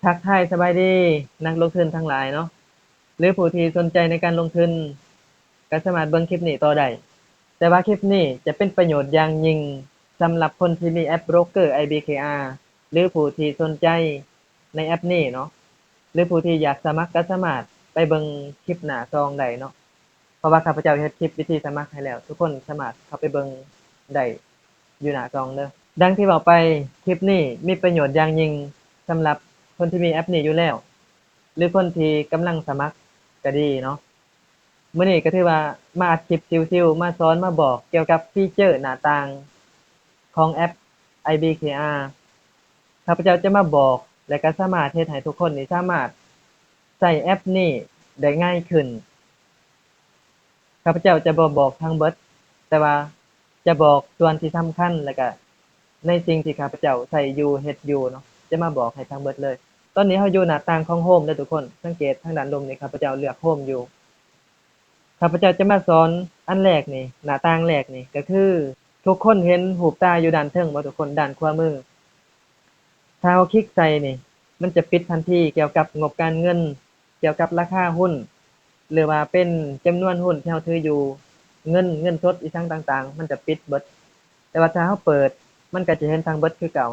ทักทายสบายดีนักลงทุนทั้งหลายเนาะหรือผู้ที่สนใจในการลงทุนก็สามารถเบิ่งคลิปนี้ต่อได้แต่ว่าคลิปนี้จะเป็นประโยชน์อย่างยิ่งสำหรับคนที่มีแอปโบรกเกอร์ IBKR หรือผู้ที่สนใจในแอปนี้เนาะหรือผู้ที่อยากสมัครก็สามารถไปเบิ่งคลิปหน้าซองได้เนาะเพราะว่าข้าพเจ้าเฮ็ดคลิปวิธีสมัครให้แล้วทุกคนสามารถเข้าไปเบิ่งได้อยู่หน้าซองเด้อดังที่บอกไปคลิปนี้มีประโยชน์อย่างยิ่งสำหรับคนที่มีแอปนี้อยู่แล้วหรือคนที่กำลังสมัครก็ดีเนาะมื้อนี้ก็ถือว่ามาอัดคลิปชิวๆมาสอนมาบอกเกี่ยวกับฟีเจอร์หน้าต่างของแอป IBKR ข้าพเจ้าจะมาบอกและก็สามารถเฮ็ดให้ทุกคนนี่สามารถใช้แอปนี้ได้ง่ายขึ้นข้าพเจ้าจะบ่บอกทั้งเบิดแต่ว่าจะบอกส่วนที่สำคัญแล้วก็ในสิ่งที่ข้าพเจ้าใช้อยู่เฮ็ดอยู่เนาะจะมาบอกให้ทั้งเบิดเลยตอนนี้เราอยู่หน้าต่างของโฮมเด้อทุกคนสังเกตทางด้านลมนี่ข้าพเจ้าเลือกโฮมอยู่ข้าพเจ้าจะมาสอนอันแรกนี่หน้าต่างแรกนี่ก็คือทุกคนเห็นรูปตาอยู่ด้านเทิงบ่ทุกคนด้านขวามือถ้าเราคลิกใส่นี่มันจะปิดทันทีเกี่ยวกับงบการเงินเกี่ยวกับราคาหุ้นหรือว่าเป็นจำนวนหุ้นที่เราถืออยู่เงินสดอีกทั้งต่างๆมันจะปิดเบิดแต่ว่าถ้าเราเปิดมันก็จะเห็นทั้งเบิดคือเก่า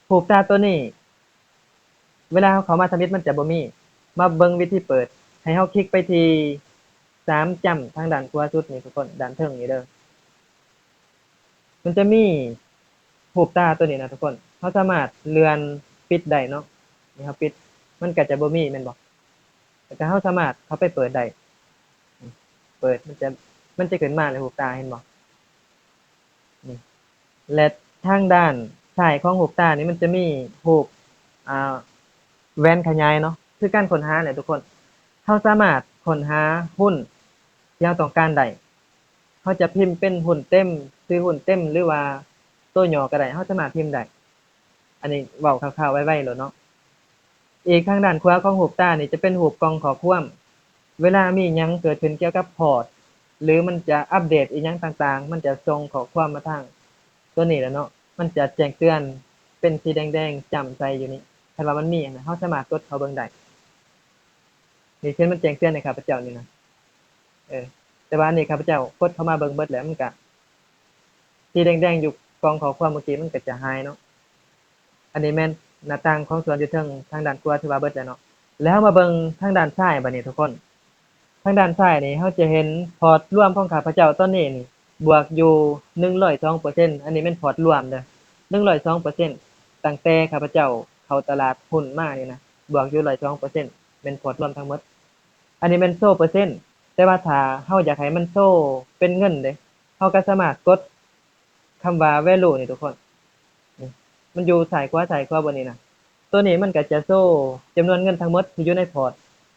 รูปตาตัวนี้ เวลาเขามาสมิทมันจะบ่มีมาเบิ่งวิธีเปิดให้เฮาคลิกไปที่3จ้ำทางด้านขวาสุดนี่ทุกคนด้านเทิงนี่เด้อมันจะมีรูปตาตัวนี้นะทุกคนเราสามารถเลื่อนปิดได้เนาะนี่ครับปิดมันก็จะบ่มีแม่นบ่แต่ก็เราสามารถเข้าไปเปิดได้เปิดมันจะขึ้นมาเลยรูปตาเห็นบ่นี่และทางด้านซ้ายของรูปตานี่มันจะมีรูปอ่าแว่นขยายเนาะคือการค้นหาแหละทุกคนเราสามารถค้นหาหุ้นที่เราต้องการได้เราจะพิมพ์เป็นหุ้นเต็มซื้อหุ้นเต็มหรือว่าตัวย่อก็ได้เราสามารถพิมพ์ได้อันนี้เว้าคร่าวๆไว้ๆโลดเนาะอีกทางด้านขวาของรูปตานี่จะเป็นรูปกล่องข้อความเวลามีหยังเกิดขึ้นเกี่ยวกับพอร์ตหรือมันจะอัปเดตอีหยังต่างๆมันจะส่งข้อความมาทางตัวนี้แหละเนาะมันจะแจ้งเตือนเป็นสีแดงๆจ้ำใส่อยู่นี่คันว่ามันมีหยังนะเราสามารถกดเข้าเบิ่งได้นี่เช่นมันแจ้งเตือนให้ข้าพเจ้านี่นะแต่ว่าอันนี้ข้าพเจ้ากดเข้ามาเบิ่งเบิดแล้วมันก็สีแดงๆอยู่กล่องข้อความเมื่อกี้มันก็จะหายเนาะอันนี้แม่นหน้าต่างของส่วนอยู่เทิงทางด้านขวาที่ว่าเบิดแล้วเนาะแล้วมาเบิ่งทางด้านซ้ายบัดนี้ทุกคนทางด้านซ้ายนี่เราจะเห็นพอร์ตรวมของข้าพเจ้าตอนนี้นี่บวกอยู่102%อันนี้แม่นพอร์ตรวมเด้อ102%ตั้งแต่ข้าพเจ้าเข้าตลาดหุ้นมานี่นะบวกอยู่102%แม่นพอร์ตรวมทั้งหมดอันนี้แม่นโซ่เปอร์เซ็นต์แต่ว่าถ้าเราอยากให้มันโซ่เป็นเงินเด้เราก็สามารถกดคำว่า value นี่ทุกคนนี่มันอยู่ซ้ายขวาบนนี้นะตัวนี้มันก็จะโซ่จำนวนเงินทั้งหมดที่อยู่ในพอร์ต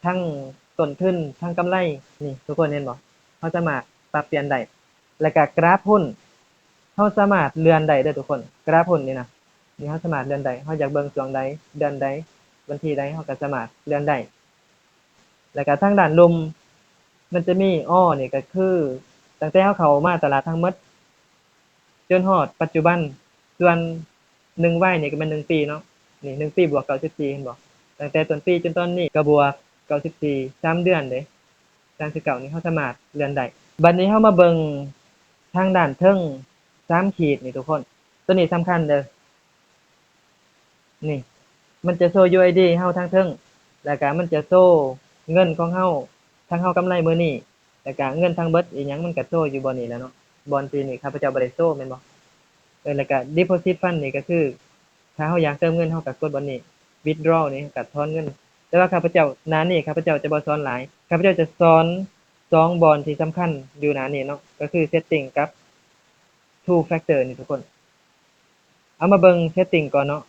ทั้งต้นทุนทั้งกำไรนี่ทุกคนเห็นบ่เราสามารถปรับเปลี่ยนได้แล้วก็กราฟหุ้นเราสามารถเลื่อนได้เด้อทุกคนกราฟหุ้นนี่นะนี่เราสามารถเลื่อนได้เราอยากเบิ่งช่วงใดเดือนใดวันที่ใดเราก็สามารถเลื่อนได้แล้วก็ทางด้านลมมันจะมีนี่ก็คือตั้งแต่เราเข้ามาตลาดทั้งหมดจนฮอดปัจจุบันส่วน1 Y นี่ก็แม่น1 ปีเนาะนี่1ปีบวก94เห็นบ่ตั้งแต่ต้นปีจนตอนนี้ก็บวก94 3เดือนเด้39นี่เราสามารถเลื่อนได้บัดนี้เรามาเบิ่งทางด้านเทิง3ขีดนี่ทุกคนตัวนี้สำคัญเด้อนี่มันจะโชว์ UID เราทางเทิงแล้วก็มันจะโชว์เงินของเราทั้งเรากำไรมื้อนี้แล้วก็เงินทั้งเบิดอีหยังมันก็โชว์อยู่บ่นี้แหล้วเนาะบ่ที่นี่ข้าพเจ้าบ่ได้โชว์แม่นบ่แล้วก็ deposit fund นี่ก็คือถ้าเราอยากเติมเงินเราก็กดบ่นี้ withdraw นี่ก็ถอนเงินแต่ว่าข้าพเจ้าหน้านี้ข้าพเจ้าจะบ่สอนหลายข้าพเจ้าจะสอน2บอนที่สำคัญอยู่หน้านี้เนาะก็คือ setting กับ two factor นี่ทุกคนเอามาเบิ่ง setting ก่อนเนาะ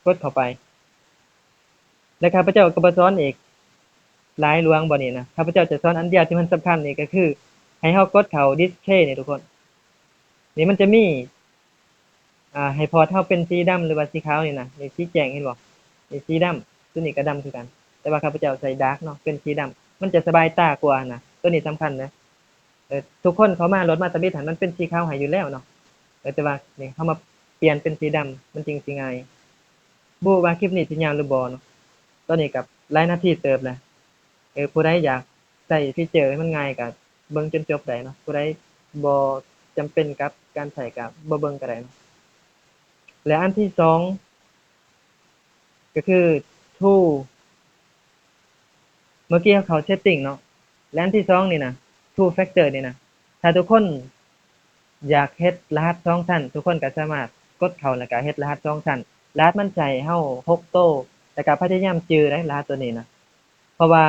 กดเข้าไปแล้วข้าพเจ้าก็บ่สอนอีกหลายหลวงบ่นี้นะข้าพเจ้าจะสอนอันเดียวที่มันสำคัญนี่ก็คือให้เรากดเข้า display นี่ทุกคนนี่มันจะมีให้พอร์ตเราเป็นสีดำหรือว่าสีขาวนี่นะนี่สีแจ้งเห็นบ่นี่สีดำตัวนี้ก็ดำคือกันแต่ว่าข้าพเจ้าใส่ดาร์กเนาะเป็นสีดำมันจะสบายตากว่านะตัวนี้สำคัญนะทุกคนเขามารถมาตะบิดหันมันเป็นสีขาวให้อยู่แล้วเนาะแต่ว่านี่เฮามาเปลี่ยนเป็นสีดำมันจริงสิง่าย บ่ว่าคลิปนี้สิยาวหรือบ่เนาะตอนนี้ก็หลายนาทีเติบแล้วผู้ใดอยากใช้ฟีเจอร์ให้มันง่ายก็เบิ่งจนจบได้เนาะผู้ใดบ่จำเป็นกับการใช้ก็บ่เบิ่งก็ได้เนาะและอันที่2ก็คือ Tool เมื่อกี้เขา setting เนาะและอันที่2นี่นะ Two Factor นี่นะถ้าทุกคนอยากเฮ็ดรหัส2ชั้นทุกคนก็สามารถกดเข้าแล้วก็เฮ็ดรหัส2ชั้นรหัสมันสิให้เรา6โต้แล้วก็พยายามจื้อได้รหัสตัวนี้นะเพราะว่า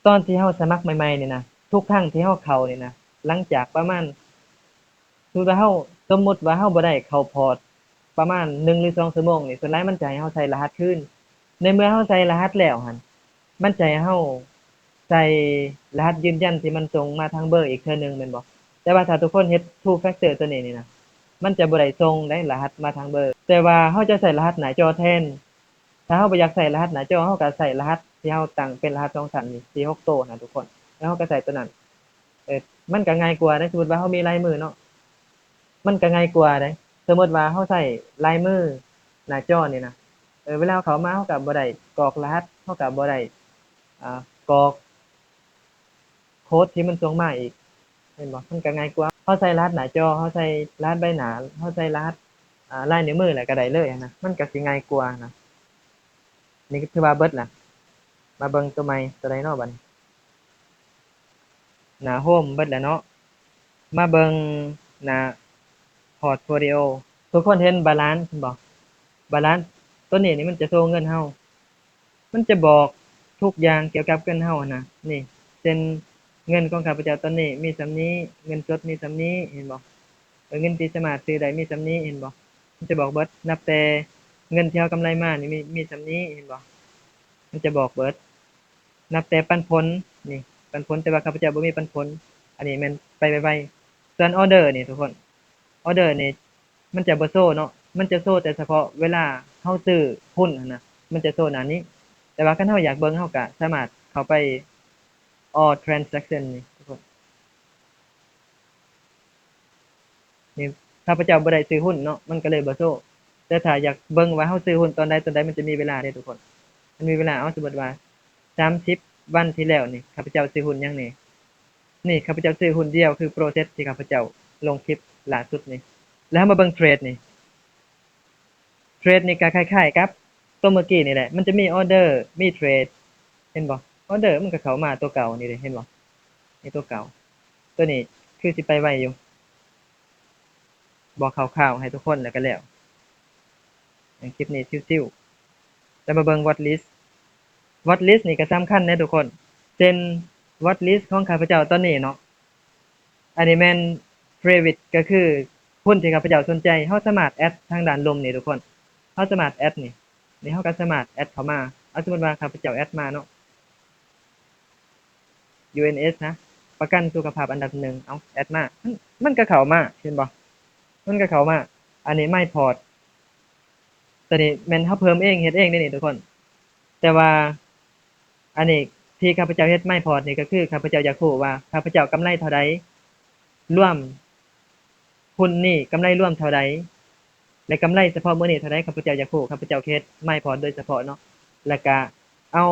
ตอนที่เราสมัครใหม่ๆนี่นะทุกครั้งที่เราเข้านี่นะหลังจากประมาณสมมุติว่าเราบ่ได้เข้าพอร์ตประมาณ1หรือ2ชั่วโมงนี่ส่วนหลายมันจะให้เราใส่รหัสคืนในเมื่อเราใส่รหัสแล้วหั่นมันจะให้เราใส่รหัสยืนยันที่มันส่งมาทางเบอร์อีกเทื่อหนึ่งแม่นบ่แต่ว่าถ้าทุกคนเฮ็ด Two Factor ตัวนี้นี่นะมันจะบ่ได้ส่งได้รหัสมาทางเบอร์แต่ว่าเราจะใส่รหัสหน้าจอแทนถ้าเราบ่อยากใส่รหัสหน้าจอเราก็ใส่รหัสที่เราตั้งเป็นรหัส2ชั้นนี่ที่6โต้นะทุกคนแล้วเราก็ใส่ตัวนั้นมันก็ง่ายกว่าเดะสมมุติว่าเรามีลายมือเนาะมันก็ง่ายกว่าเดะสมมุติว่าเราใช้ลายมือหน้าจอนี่นะเวลาเราเข้ามาเราก็บ่ได้กรอกรหัสเราก็บ่ได้กรอกโคดที่มันส่งมาอีกแม่นบ่มันก็ง่ายกว่าเราใส่รหัสหน้าจอเราใส่รหัสใบหน้าเราใส่รหัสลายนิ้วมือแล้วก็ได้เลยนะมันก็สิง่ายกว่านะนี่ก็ถือว่าเบิดล่ะมาเบิ่งตัวใหม่ตัวใดเนาะบัดนี้หน้าโฮมเบิดแล้วเนาะมาเบิ่งหน้า Portfolio ทุกคนเห็นบาลานซ์บ่บาลานซ์ตัวนี้นี่มันจะโชว์เงินเรามันจะบอกทุกอย่างเกี่ยวกับเงินเรานะนี่เช่นเงินของข้าพเจ้าตอนนี้มีส่ำนี้เงินสดมีส่ำนี้เห็นบ่เงินที่สามารถซื้อได้มีส่ำนี้เห็นบ่มันจะบอกเบิดนับแต่เงินที่เรากำไรมานี่มีส่ำนี้เห็นบ่มันจะบอกเบิดนับแต่ปันผลนี่ปันผลแต่ว่าข้าพเจ้าบ่มีปันผลอันนี้แม่นไปไวๆส่วนออร์เดอร์นี่ทุกคนออร์เดอร์นี่มันจะบ่โชว์เนาะมันจะโชว์แต่เฉพาะเวลาเราซื้อหุ้นหั้นน่ะมันจะโชว์หน้านี้แต่ว่าคันเราอยากเบิ่งเราก็สามารถเข้าไป all transaction นี่ทุกคนนี่ข้าพเจ้าบ่ได้ซื้อหุ้นเนาะมันก็เลยบ่โชว์แต่ถ้าอยากเบิ่งว่าเราซื้อหุ้นตอนใดมันจะมีเวลาเด้ทุกคนมันมีเวลาสมมุติว่า30วันที่แล้วนี่ข้าพเจ้าซื้อหุ้นหยังนี่นี่ข้าพเจ้าซื้อหุ้นเดียวคือ Process ที่ข้าพเจ้าลงคลิปล่าสุดนี่แล้วมาเบิ่งเทรดนี่เทรดนี่ก็คล้ายๆกับตัวเมื่อกี้นี่แหละมันจะมีออร์เดอร์มีเทรดเห็นบ่ออร์เดอร์มันก็เข้ามาตัวเก่านี่เด้เห็นบ่นี่ตัวเก่าตัวนี้คือสิไปไวอยู่บอกคร่าวๆให้ทุกคนแล้วก็แล้วคลิปนี้ชิวๆแล้วมาเบิ่ง watch list watch list นี่ก็สำคัญนะทุกคนเช่น watch list ของข้าพเจ้าตอนนี้เนาะอันนี้แม่น favorite ก็คือหุ้นที่ข้าพเจ้าสนใจเราสามารถแอดทางด้านลมนี่ทุกคนเราสามารถแอดนี่เราก็สามารถแอดเข้ามาสมมุติว่าข้าพเจ้าแอดมาเนาะ UNS นะประกันสุขภาพอันดับ1เอาแอดมามันก็เข้ามาเห็นบ่มันก็เข้ามาอันนี้ My Port ตัวนี้แม่นเราเพิ่มเองเฮ็ดเองเด้นี่ทุกคนแต่ว่าอันนี้ที่ข้าพเจ้าเฮ็ด My Port นี่ก็คือข้าพเจ้าอยากรู้ว่าข้าพเจ้ากำไรเท่าใดรวมหุ้นนี่กำไรรวมเท่าใดและกำไรเฉพาะมื้อนี้เท่าใดข้าพเจ้าอยากรู้ข้าพเจ้าเฮ็ด My Port โดยเฉพาะเนาะแล้วก็เอา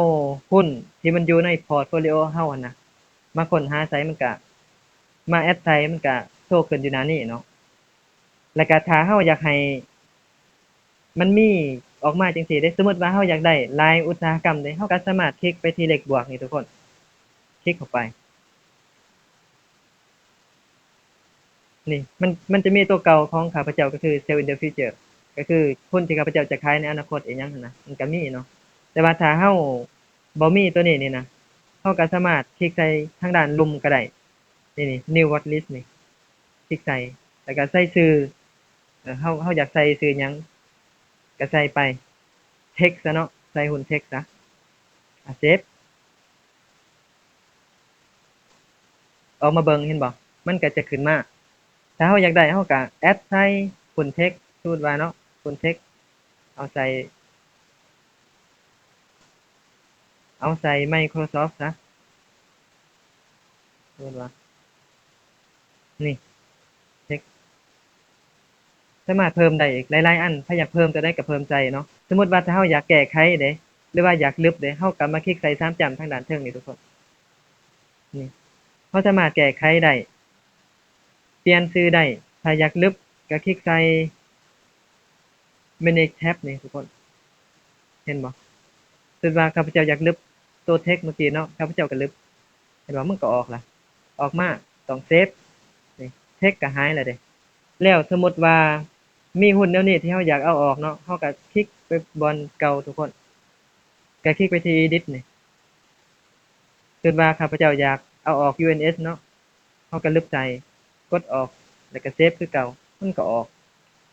หุ้นที่มันอยู่ใน Portfolio เราหั่นน่ะมาค้นหาไสมันก็มาแอดไสมันก็โชว์ขึ้นอยู่หน้านี้เนาะแล้วก็ถ้าเราอยากให้มันมีออกมาจังซี่เด้สมมุติว่าเราอยากได้รายอุตสาหกรรมเด้เราก็สามารถคลิกไปที่เลขบวกนี่ทุกคนคลิกเข้าไปนี่มันจะมีตัวเก่าของข้าพเจ้าก็คือ Sell in the Future ก็คือหุ้นที่ข้าพเจ้าจะขายในอนาคตอิหยังหั้นนะมันก็มีเนาะแต่ว่าถ้าเราบ่มีตัวนี้นี่นะเราก็สามารถคลิกใส่ทางด้านลุ่มก็ได้นี่ New Watch List นี่คลิกใส่แล้วก็ใส่ชื่อเราอยากใส่ชื่อหยังก็ใส่ไป Text ซะเนาะใส่หุ้น Text ซะเซฟออกมาเบิ่งเห็นบ่มันก็จะขึ้นมาถ้าเราอยากได้เราก็แอดใส่หุ้น Text สมมุติว่าเนาะหุ้น Text เอาใส่Microsoft ซะสมมุติว่านี่ Text สามารถเพิ่มได้อีกหลายๆอันถ้าอยากเพิ่มตัวใดก็เพิ่มใส่เนาะสมมุติว่าถ้าเราอยากแก้ไขเด้หรือว่าอยากลบเด้เราก็มาคลิกใส่3จั่มทางด้านเทิงนี่ทุกคนนี่เราสามารถแก้ไขได้เปลี่ยนชื่อได้ถ้าอยากลบก็คลิกใส่ manage tab นี่ทุกคนเห็นบ่สมมุติว่าข้าพเจ้าอยากลบตัว text เมื่อกี้เนาะข้าพเจ้าก็ลบเห็นบ่มันก็ออกล่ะออกมาต้องเซฟนี่ text ก็หายแล้วเด้แล้วสมมุติว่ามีหุ้นแนวนี้ที่เราอยากเอาออกเนาะเราก็คลิกไปบอนเก่าทุกคนก็คลิกไปที่ edit นี่สมมุติว่าข้าพเจ้าอยากเอาออก UNS เนาะเราก็ลบใส่กดออกแล้วก็เซฟคือเก่ามันก็ออก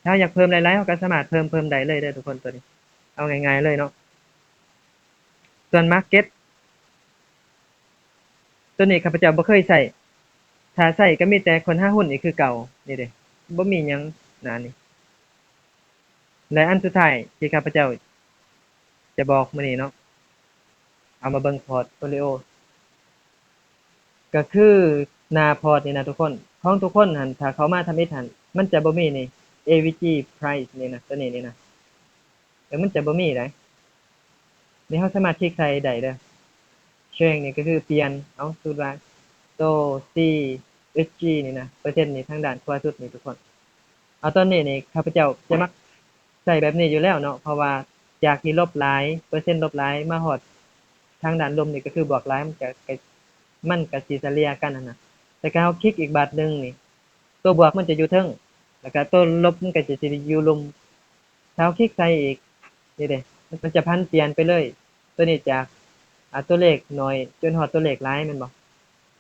ถ้าอยากเพิ่มหลายๆเราก็สามารถเพิ่มได้เลยเด้อทุกคนตัวนี้เอาง่ายๆเลยเนาะส่วน market ตัวนี้ข้าพเจ้าบ่เคยใช้ถ้าใช้ก็มีแต่คนหาหุ้นนี่คือเก่านี่เด้บ่มีหยังหน้านี้และอันสุดท้ายที่ข้าพเจ้าจะบอกมื้อนี้เนาะเอามาเบิ่งพอร์ตโฟลิโอก็คือหน้าพอร์ตนี่นะทุกคนของทุกคนหั่นถ้าเขามาทำอิฐหั่นมันจะบ่มีนี่ AVG Price นี่นะตัวนี้นี่นะมันจะบ่มีได้นี่เราสามารถคลิกใส่ได้เด้อ Change นี่ก็คือเปลี่ยนเอาสมมุติว่าตัว CSG นี่นะเปอร์เซ็นต์นี่ทางด้านขวาสุดนี่ทุกคนเอาตอนนี้นี่ข้าพเจ้าจะมักใช้แบบนี้อยู่แล้วเนาะเพราะว่าจากที่ลบหลายเปอร์เซ็นต์ลบหลายมาฮอดทางด้านลบนี่ก็คือบวกหลายมันก็สิเฉลี่ยกันนั่นน่ะแต่ถ้าเราคลิกอีกบัดหนึ่งนี่ตัวบวกมันจะอยู่เทิงแล้วก็ตัวลบมันก็จะอยู่รุมถ้าเราคลิกใส่อีกนี่เด้มันจะพันเปลี่ยนไปเลยตัวนี้จากตัวเลขน้อยจนฮอดตัวเลขหลายแม่นบ่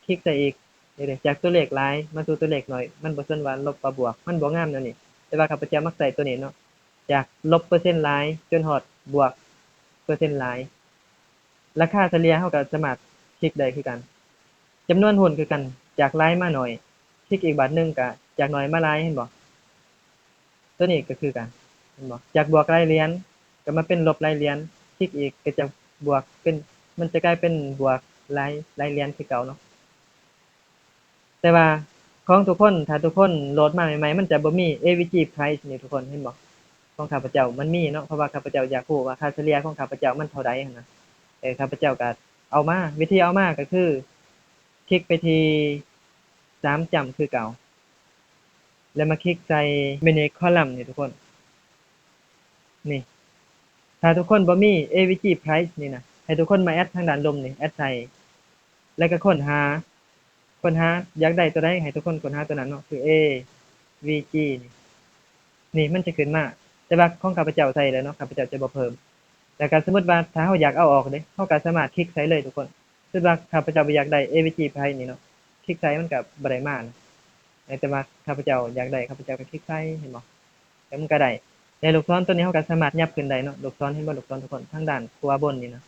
คลิกใส่อีกนี่เด้จากตัวเลขหลายมาสู่ตัวเลขน้อยมันบ่สนว่าลบกับบวกมันบ่งามแนวนี้แต่ว่าข้าพเจ้ามักใช้ตัวนี้เนาะจากลบเปอร์เซ็นต์หลายจนฮอดบวกเปอร์เซ็นต์หลายราคาเฉลี่ยเราก็สามารถคลิกได้คือกันจำนวนหุ้นคือกันจากหลายมาน้อยคลิกอีกบัดหนึ่งก็จากน้อยมาหลายเห็นบ่ตัวนี้ก็คือกันเห็นบ่จากบวกรายเหรียญก็มาเป็นลบรายเหรียญคลิกอีกก็จะบวกเป็นมันจะกลายเป็นบวกรายเหรียญคือเก่าเนาะแต่ว่าของทุกคนถ้าทุกคนโหลดมาใหม่ๆมันจะบ่มี AVG Price นี่ทุกคนเห็นบ่ของข้าพเจ้ามันมีเนาะเพราะว่าข้าพเจ้าอยากรู้ว่าค่าเฉลี่ยของข้าพเจ้ามันเท่าใดหั้นนะข้าพเจ้าก็เอามาวิธีเอามาก็คือคลิกไปที่3จั่มคือเก่าแล้วมาคลิกใส่ Manage Column นี่ทุกคนนี่ถ้าทุกคนบ่มี AVG Price นี่นะให้ทุกคนมาแอดทางด้านลมนี่แอดใส่แล้วก็ค้นหาอยากได้ตัวใดให้ทุกคนค้นหาตัวนั้นเนาะคือ AVG นี่มันจะขึ้นมาแต่ว่าของข้าพเจ้าใส่แล้วเนาะข้าพเจ้าจะบ่เพิ่มแล้วก็สมมุติว่าถ้าเราอยากเอาออกเด้เราก็สามารถคลิกใส่เลยทุกคนสมมุติว่าข้าพเจ้าบ่อยากได้ AVG Price นี่เนาะคลิกใส่มันก็บ่ได้มานะแต่ว่าข้าพเจ้าอยากได้ข้าพเจ้าก็คลิกใส่เห็นบ่แล้วมันก็ได้แต่ลูกศรตัวนี้เราก็สามารถยับขึ้นได้เนาะลูกศรเห็นบ่ลูกศรทุกคนทางด้านขวาบนนี่นะ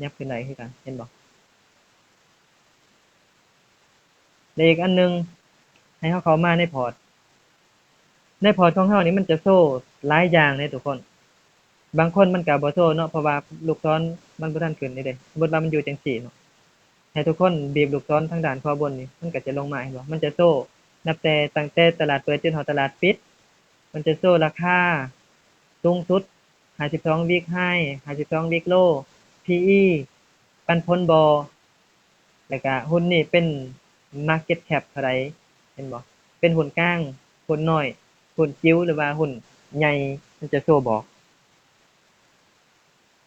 ยับขึ้นได้คือกันเห็นบ่แล้วอีกอันหนึงให้เราเข้ามาในพอร์ตของเรานี่มันจะโชว์หลายอย่างเลยทุกคนบางคนมันก็บ่โชว์เนาะเพราะว่าลูกศรมันบ่ทันขึ้นนี่เด้สมมุติว่ามันอยู่จังซี่เนาะให้ทุกคนบีบลูกศรทางด้านขวาบนนี่มันก็จะลงมาเห็นบ่มันจะโชว์นับแต่ตั้งแต่ตลาดเปิดจนฮอดตลาดปิดมันจะโชว์ราคาสูงสุด52 week high 52 week low PE ปันผลบ่แล้วก็หุ้นนี่เป็น market cap เท่าใดเห็นบ่เป็นหุ้นกลางหุ้นน้อยหุ้นจิ๋วหรือว่าหุ้นใหญ่มันจะโชว์บอก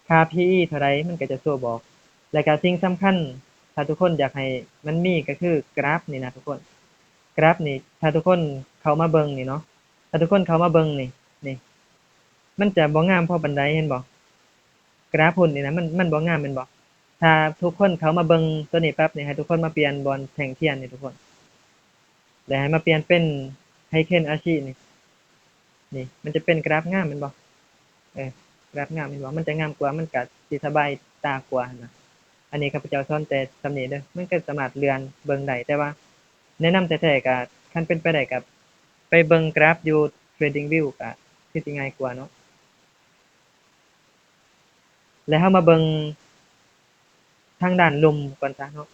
ค่า PE เท่าใดมันก็จะโชว์บอกแล้วก็สิ่งสำคัญถ้าทุกคนอยากให้มันมีก็คือกราฟนี่นะทุกคนกราฟนี่ถ้าทุกคนเข้ามาเบิ่งนี่เนาะถ้าทุกคนเข้ามาเบิ่งนี่มันจะบ่งามพอปานใดเห็นบ่กราฟหุ้นนี่นะมันบ่งามแม่นบ่ถ้าทุกคนเข้ามาเบิ่งตัวนี้ปั๊บนี่ให้ทุกคนมาเปลี่ยนบอนแท่งเทียนนี่ทุกคนแล้วให้มาเปลี่ยนเป็น Heiken Ashi นี่มันจะเป็นกราฟงามแม่นบ่กราฟงามแม่นบ่มันจะงามกว่ามันก็สิสบายตากว่านะอันนี้ข้าพเจ้าสอนแต่ส่ำนี้เด้อมันก็สามารถเลื่อนเบิ่งได้แต่ว่าแนะนำแท้ๆก็คันเป็นไปได้ก็ไปเบิ่งกราฟอยู่ TradingView ก็คือสิง่ายกว่าเนาะแล้วเรามาเบิ่งทางด้านลมก่อนซะเนาะ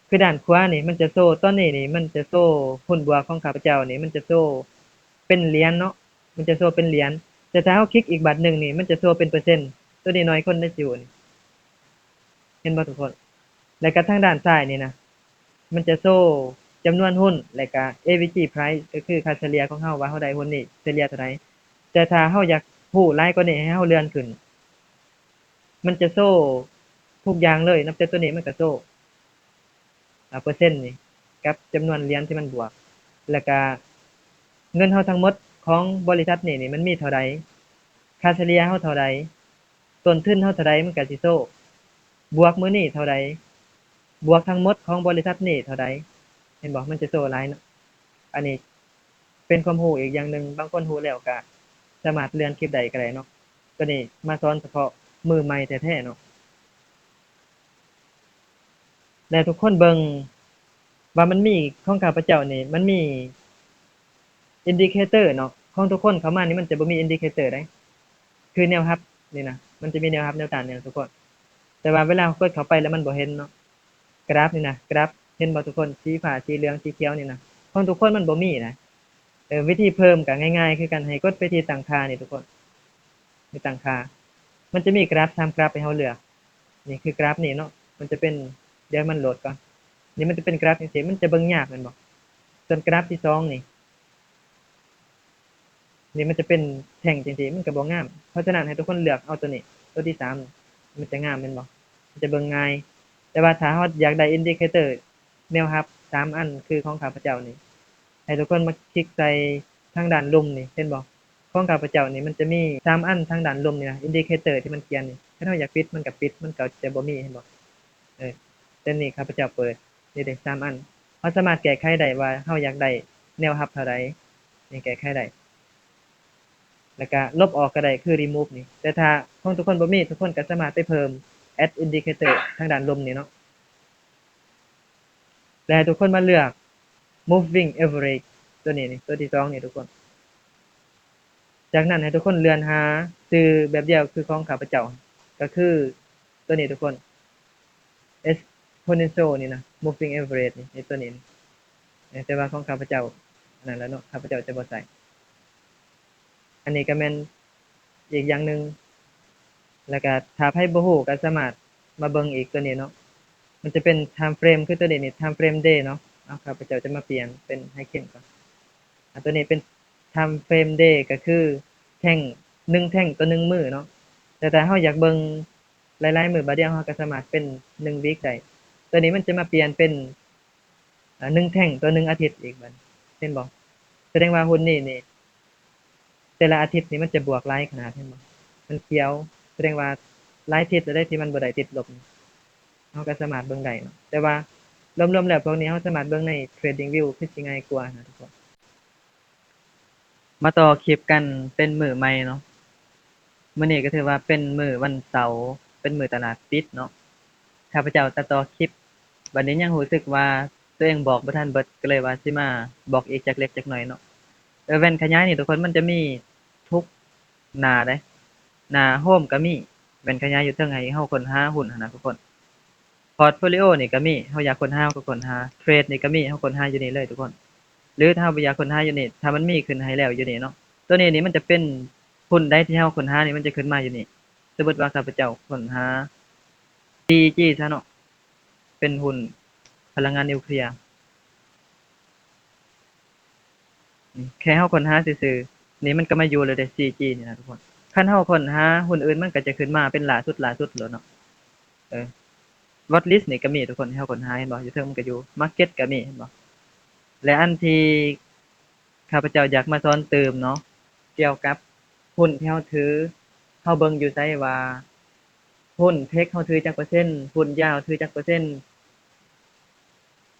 คือด้านขวานี่มันจะโชว์ตอนนี้นี่มันจะโชว์หุ้นบวกของข้าพเจ้านี่มันจะโชว์เป็นเหรียญเนาะ มันจะโชว์เป็นเหรียญแต่ถ้าเฮาคลิกอีกบัตรหนึ่งนี่มันจะโชว์เป็นเปอร์เซ็นต์ตัวนี้น้อยคนได้สิวนี่เห็นบ่ทุกคนแล้วก็ทางด้านซ้ายนี่นะมันจะโชว์จำนวนหุ้นแล้วก็ average price ก็คือค่าเฉลี่ยของเฮาว่าเฮาได้หุ้นนี้เฉลี่ยเท่าใดแต่ถ้าเฮาอยากรู้หลายกว่านี้ให้เฮาเลื่อนขึ้นมันจะโชว์ทุกอย่างเลยนับแต่ตัวนี้มันก็โชว์เปอร์เซ็นต์นี่กับจำนวนเหรียญที่มันบวกแล้วก็เงินเฮาทั้งหมดของบริษัทนี่มันมีเท่าใดค่าเฉลี่ยเฮาเท่าใดต้นทุนเฮาเท่าใดมันก็สิโชว์บวกมื้อนี้เท่าใดบวกทั้งหมดของบริษัทนี้เท่าใดเห็นบ่มันจะโชว์หลายเนาะอันนี้เป็นความรู้อีกอย่างหนึ่งบางคนรู้แล้วก็สามารถเลื่อนคลิปได้ก็ได้เนาะตัวนี้มาสอนเฉพาะมือใหม่แท้ๆเนาะแล้วทุกคนเบิ่งว่ามันมีของข้าพเจ้านี่มันมี indicator เนาะของทุกคนเข้ามานี่มันจะบ่มี indicator ได้คือแนวรับนี่นะมันจะมีแนวรับแนวต้านเนี่ยทุกคนแต่ว่าเวลากดเข้าไปแล้วมันบ่เห็นเนาะกราฟนี่นะกราฟเห็นบ่ทุกคนสีฟ้าสีเหลืองสีเขียวนี่นะของทุกคนมันบ่มีนะวิธีเพิ่มก็ง่ายๆคือการให้กดไปที่ตั้งค่านี่ทุกคนที่ตั้งค่ามันจะมีกราฟ3กราฟให้เฮาเลือกนี่คือกราฟนี่เนาะมันจะเป็นเดี๋ยวมันโหลดก่อนนี่มันจะเป็นกราฟจังซี่มันจะเบิ่งยากแม่นบ่ส่วนกราฟที่2นี่มันจะเป็นแท่งจังซี่มันก็บ่งามเพราะฉะนั้นให้ทุกคนเลือกเอาตัวนี้ตัวที่3มันจะงามแม่นบ่มันจะเบิ่งง่ายแต่ว่าถ้าเฮาอยากได้ indicator แนวรับ3อันคือของข้าพเจ้านี่ให้ทุกคนมาคลิกใส่ทางด้านลุ่มนี่เห็นบ่ของข้าพเจ้านี่มันจะมี3อันทางด้านลุ่มนี่นะ indicator ที่มันเขียนนี่ถ้าเราอยากปิดมันก็ปิดมันก็จะบ่มีเห็นบ่แต่นี่ข้าพเจ้าเปิดนี่เด้3อันเราสามารถแก้ไขได้ว่าเราอยากได้แนวรับเท่าใดนี่แก้ไขได้แล้วก็ลบออกก็ได้คือ remove นี่แต่ถ้าของทุกคนบ่มีทุกคนก็สามารถไปเพิ่ม add indicator ทางด้านลมนี่เนาะแล้วให้ทุกคนมาเลือก moving average ตัวนี้นี่ตัวที่2นี่ทุกคนจากนั้นให้ทุกคนเลื่อนหาชื่อแบบเดียวคือของข้าพเจ้าก็คือตัวนี้ทุกคน exponential นี่นะ moving average นี่ตัวนี้แต่ว่าของข้าพเจ้าอันนั้นแหล้วเนาะข้าพเจ้าจะบ่ใส่อันนี้ก็แม่นอีกอย่างหนึ่งแล้วก็ถ้าไผบ่ฮู้ก็สามารถมาเบิ่งอีกตัวนี้เนาะมันจะเป็น time frame คือตัวนี้นี่ time frame day เนาะข้าพเจ้าจะมาเปลี่ยนเป็นให้เข้มก่อนตัวนี้เป็น time frame day ก็คือแท่ง1แท่งต่อ1มื้อเนาะแต่ถ้าเราอยากเบิ่งหลายๆมื้อบัดเดียวเราก็สามารถเป็น1วีกได้ตัวนี้มันจะมาเปลี่ยนเป็น1แท่งต่อ1อาทิตย์อีกบัดเห็นบ่แสดงว่าหุ้นนี่แต่ละอาทิตย์นี่มันจะบวกหลายขนาดเห็นบ่มันเขียวแสดงว่าหลายทิศแล้วได้ที่มันบ่ได้ติดลบเราก็สามารถเบิ่งได้เนาะแต่ว่ารวมๆแล้วพวกนี้เราสามารถเบิ่งใน TradingView คือสิง่ายกว่านะทุกคนมาต่อคลิปกันเป็นมื้อใหม่เนาะมื้อนี้ก็ถือว่าเป็นมื้อวันเสาร์เป็นมื้อตลาดปิดเนาะข้าพเจ้าตัดต่อคลิปบัดนี้ยังรู้สึกว่าตัวเองบอกบ่ทันเบิดก็เลยว่าสิมาบอกอีกจักเล็กจักน้อยเนาะแว่นขยายนี่ทุกคนมันจะมีทุกหน้าเดะหน้าโฮมก็มีแว่นขยายอยู่เทิงให้เราค้นหาหุ้นหั้นน่ะทุกคนพอร์ตโฟลิโอนี่ก็มีเราอยากค้นหาเราก็ค้นหาเทรดนี่ก็มีเราค้นหาอยู่นี่เลยทุกคนหรือถ้าเราบ่อยากค้นหาอยู่นี่ถ้ามันมีขึ้นให้แล้วอยู่นี่เนาะตัวนี้นี่มันจะเป็นหุ้นใดที่เราค้นหานี่มันจะขึ้นมาอยู่นี่สมมุติว่าข้าพเจ้าค้นหา CG ซะเนาะเป็นหุ้นพลังงานนิวเคลียร์แค่เราค้นหาซื่อๆนี่มันก็มาอยู่แล้วเดะ CG นี่นะทุกคนคันเราค้นหาหุ้นอื่นมันก็จะขึ้นมาเป็นล่าสุดโลดเนาะเออ watch list นี่ก็มีทุกคนให้เราค้นหาเห็นบ่อยู่เทิงมันก็อยู่ market ก็มีเห็นบ่และอันที่ข้าพเจ้าอยากมาสอนเติมเนาะเกี่ยวกับหุ้นที่เราถือเราเบิ่งอยู่ไสว่าหุ้นเทคเราถือจักเปอร์เซ็นต์หุ้นยาวถือจักเปอร์เซ็นต์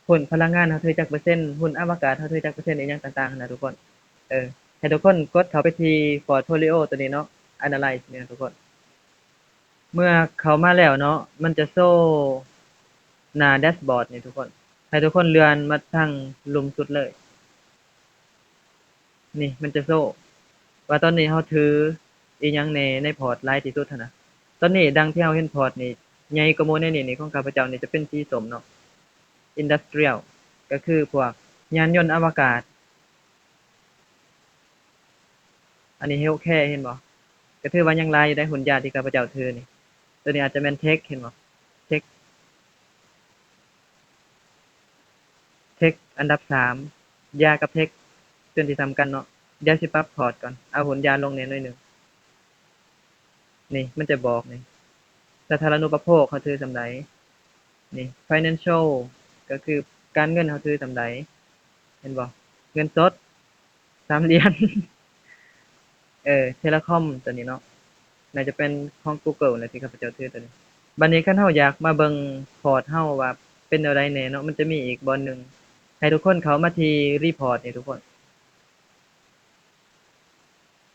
หุ้นพลังงานเราถือจักเปอร์เซ็นต์หุ้นอวกาศเราถือจักเปอร์เซ็นต์อิหยังต่างๆหั้นน่ะทุกคนให้ทุกคนกดเข้าไปที่ portfolio ตัวนี้เนาะ analyze เนี่ยทุกคนเมื่อเข้ามาแล้วเนาะมันจะโชว์หน้าแดชบอร์ดนี่ทุกคนให้ทุกคนเลื่อนมาทางลุ่มสุดเลยนี่มันจะโชว์ว่าตอนนี้เราถืออิหยังแหน่ในพอร์ตหลายที่สุดหั้นน่ะตอนนี้ดังที่เราเห็นพอร์ตนี่ใหญ่กว่าหมู่ในนี่ของข้าพเจ้านี่จะเป็นสีส้มเนาะ Industrial ก็คือพวกยานยนต์อวกาศ อันนี้ Healthcare เห็นบ่ก็ถือว่ายังหลายอยู่ได้หุ้นยาที่ข้าพเจ้าถือนี่ตัวนี้อาจจะแม่น Tech เห็นบ่ Tech Tech อันดับ3ยากับ Tech ส่วนที่สำคัญเนาะเดี๋ยวสิปรับพอร์ตก่อนเอาหุ้นยาลงแหน่หน่อยหนึ่งนี่มันจะบอกนี่สาธารณูปโภคเขาถือส่ำใดนี่ Financial ก็คือการเงินเขาถือส่ำใดเห็นบ่เงินสด3เหรียญ Telecom ตัวนี้เนาะน่าจะเป็นของ Google แหละที่ข้าพเจ้าถือตัวนี้บัดนี้คันเฮาอยากมาเบิ่งพอร์ตเฮาว่าเป็นแนวใดแหน่เนาะมันจะมีอีกบ่อนหนึ่งให้ทุกคนเข้ามาที่รีพอร์ตนี่ทุกคน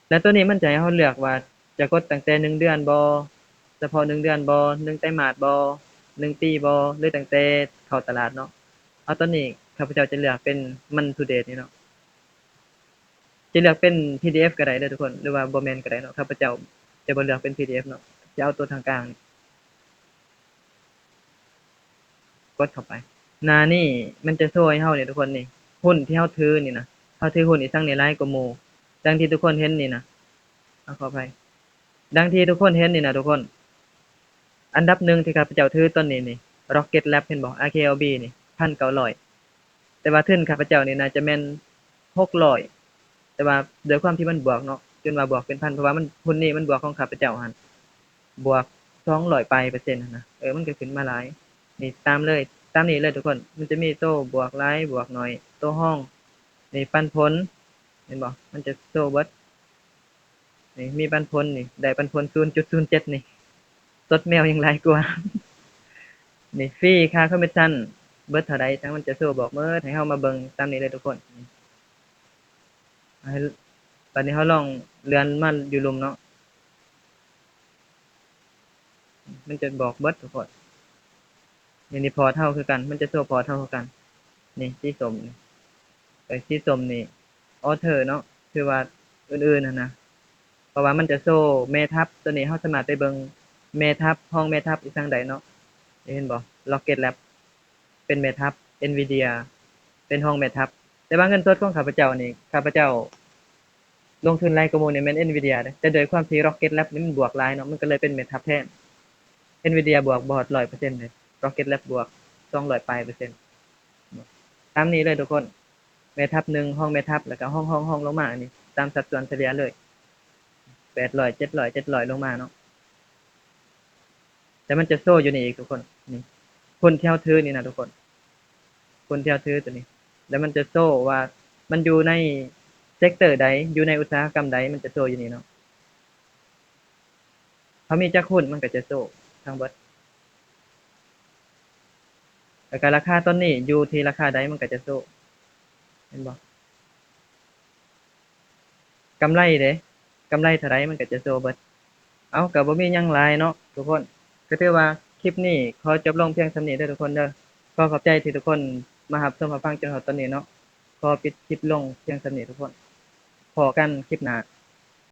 แล้วตัวนี้มันจะให้เราเลือกว่าจะกดตั้งแต่1เดือนบ่เฉพาะ1เดือนบ่1ไตรมาสบ่1ปีบ่หรือตั้งแต่เข้าตลาดเนาะเอาตอนนี้ข้าพเจ้าจะเลือกเป็น Month to date นี่เนาะจะเลือกเป็น PDF ก็ได้เด้อทุกคนหรือว่าบ่แม่นก็ได้เนาะข้าพเจ้าจะบ่เลือกเป็น PDF เนาะจะเอาตัวทางกลางนี่กดเข้าไปหน้านี้มันจะโชว์ให้เรานี่ทุกคนนี่หุ้นที่เราถือนี่นะเราถือหุ้นอีสังนี่หลายกว่าหมู่ดังที่ทุกคนเห็นนี่นะขออภัยดังที่ทุกคนเห็นนี่นะทุกคนอันดับ1ที่ข้าพเจ้าถือตอนนี้นี่ Rocket Lab เห็นบ่ RKLB นี่ 1,900 แต่ว่าทุนข้าพเจ้านี่น่าจะแม่น600แต่ว่าด้วยความที่มันบวกเนาะจนว่าบวกเป็นพันเพราะว่ามันหุ้นนี้มันบวกของข้าพเจ้าหั่นบวก200ปลายเปอร์เซ็นต์หั่นนะมันก็ขึ้นมาหลายนี่ตามเลยตามนี้เลยทุกคนมันจะมีโต้บวกหลายบวกน้อยโต้ห้องนี่ปันผลเห็นบ่มันจะโชว์เบิดนี่มีปันผลนี่ได้ปันผล 0.07 นี่สดแมวยังหลายกว่า นี่ฟรีค่าคอมมิชชั่นเบิดเท่าใดจังมันจะโชว์บอกเบิดให้เฮามาเบิ่งตามนี้เลยทุกคนให้ตอนนี้เฮาลองเลื่อนมาอยู่รุมเนาะมันจะบอกเบิดทุกคนนี่พอร์ตเฮาคือกันมันจะโชว์พอร์ตเฮาคือกันนี่สีส้มนี่สีส้มนี่ออเทอร์เนาะคือว่าอื่นๆนั่นนะเพราะว่ามันจะโชว์แม่ทัพตัวนี้เฮาสามารถไปเบิ่งแม่ทัพห้องแม่ทัพอีกทางใดเนาะเห็นบ่ Rocket Lab เป็นแม่ทัพ Nvidia เป็นห้องแม่ทัพแต่ว่าเงินสดของข้าพเจ้านี่ข้าพเจ้าลงทุนหลายกว่าหมู่นี่แม่น Nvidia เด้อแต่ด้วยความที่ Rocket Lab นี่มันบวกหลายเนาะมันก็เลยเป็นแม่ทัพแทน Nvidia บวกบ่ฮอด 100% เลย Rocket Lab บวก200ปลายเปอร์เซ็นต์ตามนี้เลยทุกคนแม่ทัพ1ห้องแม่ทัพแล้วก็ห้องๆๆลงมาอันนี้ตามสัดส่วนเฉลี่ยเลย800 700 700ลงมาเนาะแต่มันจะโชว์อยู่นี่อีกทุกคนนี่หุ้นที่เราถือนี่นะทุกคนหุ้นที่เราถือตัวนี้แล้วมันจะโชว์ว่ามันอยู่ในเซกเตอร์ใดอยู่ในอุตสาหกรรมใดมันจะโชว์อยู่นี่เนาะเขามีจักหุ้นมันก็จะโชว์ทั้งเบิดแล้วก็ราคาตอนนี้อยู่ที่ราคาใดมันก็จะโชว์เห็นบ่กำไรเด้กำไรเท่าใดมันก็จะโชว์เบิดก็บ่มีหยังหลายเนาะทุกคนก็ถือว่าคลิปนี้ขอจบลงเพียงส่ำนี้เด้อทุกคนเด้อขอขอบใจที่ทุกคนมารับชมรับฟังจนฮอดตอนนี้เนาะขอปิดคลิปลงเพียงส่ำนี้ทุกคนพ้อกันคลิปหน้า